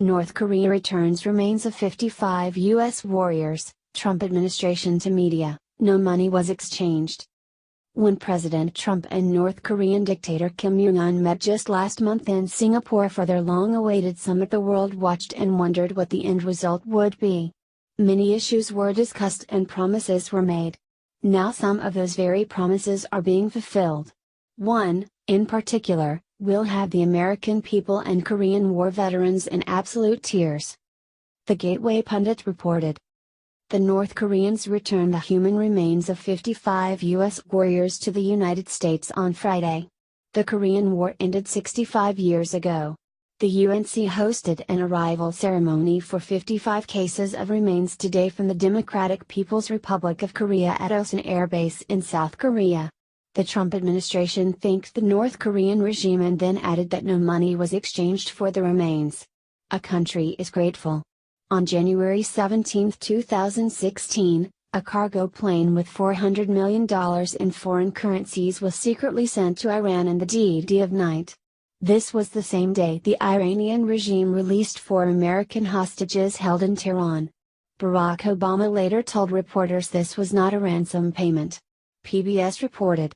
North Korea returns remains of 55 U.S. warriors, Trump administration to media, no money was exchanged. When President Trump and North Korean dictator Kim Jung Un met just last month in Singapore for their long-awaited summit, the world watched and wondered what the end result would be. Many issues were discussed and promises were made. Now some of those very promises are being fulfilled. One, in particular, will have the American people and Korean War veterans in absolute tears. The Gateway Pundit reported. The North Koreans returned the human remains of 55 U.S. warriors to the United States on Friday. The Korean War ended 65 years ago. The UNC hosted an arrival ceremony for 55 cases of remains today from the Democratic People's Republic of Korea at Osan Air Base in South Korea. The Trump administration thanked the North Korean regime and then added that no money was exchanged for the remains. A country is grateful. On January 17, 2016, a cargo plane with $400 million in foreign currencies was secretly sent to Iran in the dead of night. This was the same day the Iranian regime released 4 American hostages held in Tehran. Barack Obama later told reporters this was not a ransom payment. PBS reported.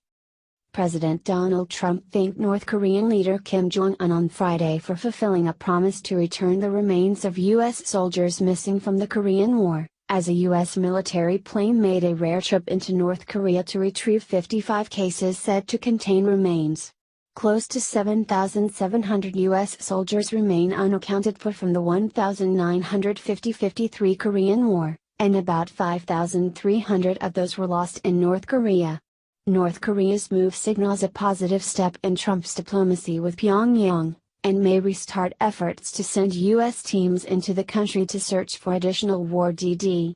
President Donald Trump thanked North Korean leader Kim Jung Un on Friday for fulfilling a promise to return the remains of U.S. soldiers missing from the Korean War, as a U.S. military plane made a rare trip into North Korea to retrieve 55 cases said to contain remains. Close to 7,700 U.S. soldiers remain unaccounted for from the 1,950-53 Korean War, and about 5,300 of those were lost in North Korea. North Korea's move signals a positive step in Trump's diplomacy with Pyongyang, and may restart efforts to send U.S. teams into the country to search for additional war dead.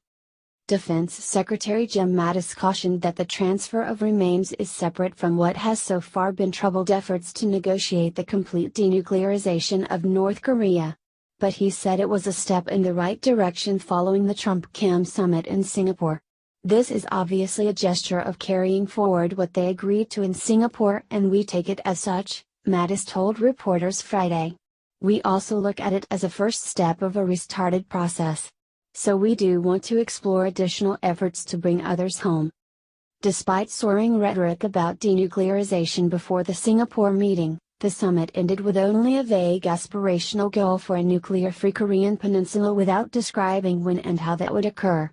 Defense Secretary Jim Mattis cautioned that the transfer of remains is separate from what has so far been troubled efforts to negotiate the complete denuclearization of North Korea. But he said it was a step in the right direction following the Trump-Kim summit in Singapore. This is obviously a gesture of carrying forward what they agreed to in Singapore, and we take it as such, Mattis told reporters Friday. We also look at it as a first step of a restarted process. So we do want to explore additional efforts to bring others home. Despite soaring rhetoric about denuclearization before the Singapore meeting, the summit ended with only a vague aspirational goal for a nuclear-free Korean peninsula without describing when and how that would occur.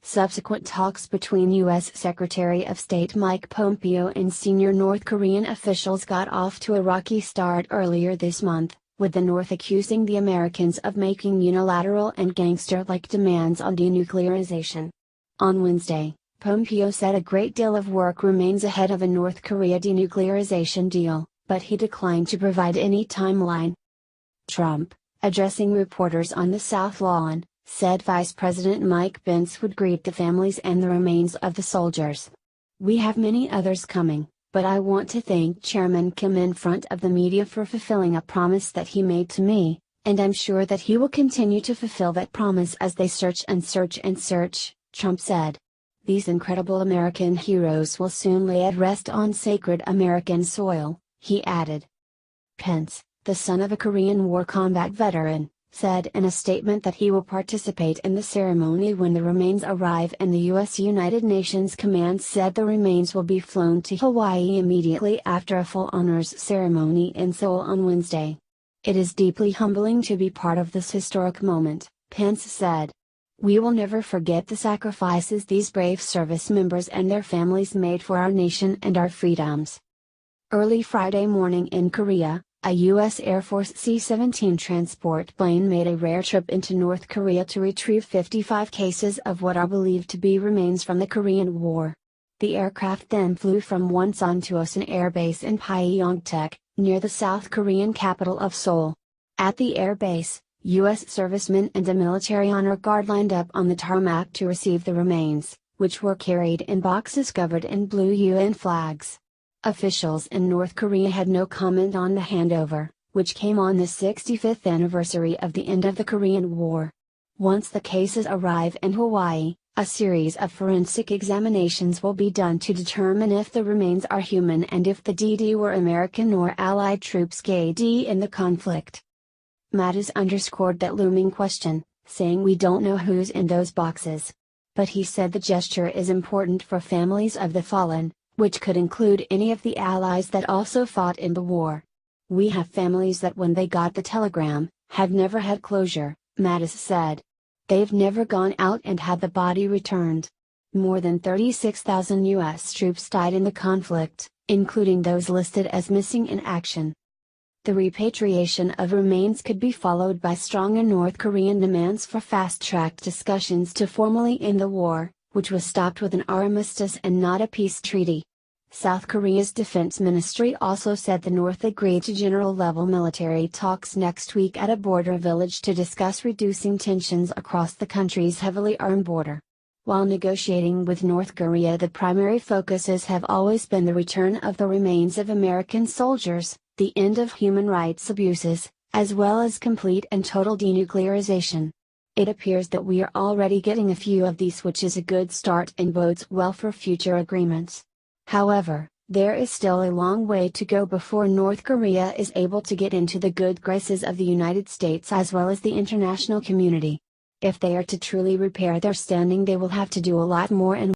Subsequent talks between U.S. Secretary of State Mike Pompeo and senior North Korean officials got off to a rocky start earlier this month, with the North accusing the Americans of making unilateral and gangster-like demands on denuclearization. On Wednesday, Pompeo said a great deal of work remains ahead of a North Korea denuclearization deal, but he declined to provide any timeline. Trump, addressing reporters on the South Lawn, said Vice President Mike Pence would greet the families and the remains of the soldiers. We have many others coming, but I want to thank Chairman Kim in front of the media for fulfilling a promise that he made to me, and I'm sure that he will continue to fulfill that promise as they search and search and search, Trump said. These incredible American heroes will soon lay at rest on sacred American soil, he added. Pence, the son of a Korean War combat veteran, said in a statement that he will participate in the ceremony when the remains arrive, and the U.S. United Nations Command said the remains will be flown to Hawaii immediately after a full honors ceremony in Seoul on Wednesday. It is deeply humbling to be part of this historic moment, Pence said. We will never forget the sacrifices these brave service members and their families made for our nation and our freedoms. Early Friday morning in Korea, a U.S. Air Force C-17 transport plane made a rare trip into North Korea to retrieve 55 cases of what are believed to be remains from the Korean War. The aircraft then flew from Wonsan to Osan Air Base in Pyeongtaek, near the South Korean capital of Seoul. At the air base, U.S. servicemen and a military honor guard lined up on the tarmac to receive the remains, which were carried in boxes covered in blue UN flags. Officials in North Korea had no comment on the handover, which came on the 65th anniversary of the end of the Korean War. Once the cases arrive in Hawaii, a series of forensic examinations will be done to determine if the remains are human and if the DD were American or Allied troops killed in the conflict. Mattis underscored that looming question, saying we don't know who's in those boxes. But he said the gesture is important for families of the fallen, which could include any of the allies that also fought in the war. We have families that when they got the telegram, have never had closure, Mattis said. They've never gone out and had the body returned. More than 36,000 U.S. troops died in the conflict, including those listed as missing in action. The repatriation of remains could be followed by stronger North Korean demands for fast-tracked discussions to formally end the war, which was stopped with an armistice and not a peace treaty. South Korea's defense ministry also said the North agreed to general-level military talks next week at a border village to discuss reducing tensions across the country's heavily armed border. While negotiating with North Korea, the primary focuses have always been the return of the remains of American soldiers, the end of human rights abuses, as well as complete and total denuclearization. It appears that we are already getting a few of these, which is a good start and bodes well for future agreements. However, there is still a long way to go before North Korea is able to get into the good graces of the United States as well as the international community. If they are to truly repair their standing, they will have to do a lot more and